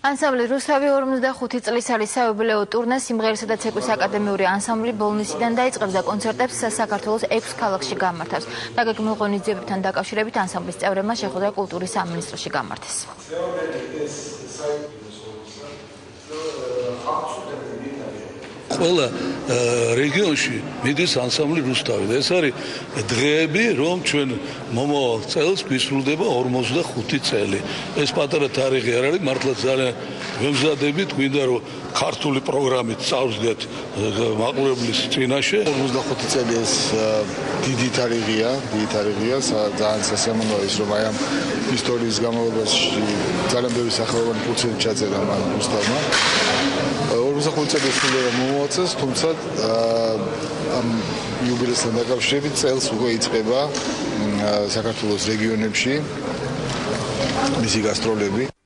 ანსამბლი რუსთავი 45 წლის არის საიუბილეო ტურნე სიმღერისა და ცეკვის აკადემიური ანსამბლი ბოლნისიდან დაიწყებს და კონცერტებს საქართველოს 6 ქალაქში გამართავს. დაგეგმილ ღონისძიებებთან დაკავშირებით ანსამბლის წევრებმა შეხვედრა კულტურის სამინისტროში გამართეს. ყველა რეგიონში მიდის ანსამბლი რუსთავი და ეს არის დღეები, რომ ჩვენ მომავალ წელს გვისრულდება 45 წელი. ეს პატარა თარიღი არ არის, მართლა ძალიან ვემზადებით, გვინდა რომ ქართული პროგრამით წავსდგეთ მაყურებლის წინაშე. 45 წელი ეს დიდი თარიღია, ძალიან სასიამოვნოა ის, რომ აი ამ ისტორიის განმავლობაში ძალიან ბევრი სახელოვანი ფურცელი ჩაწერა მან რუსთავმა. 45 წელი სრულდება მომავალ წელს, თუმცა ამ იუბილეასთან დაკავშირებით წელს უკვე იწყება საქართველოს რეგიონებში მისი გასტროლები.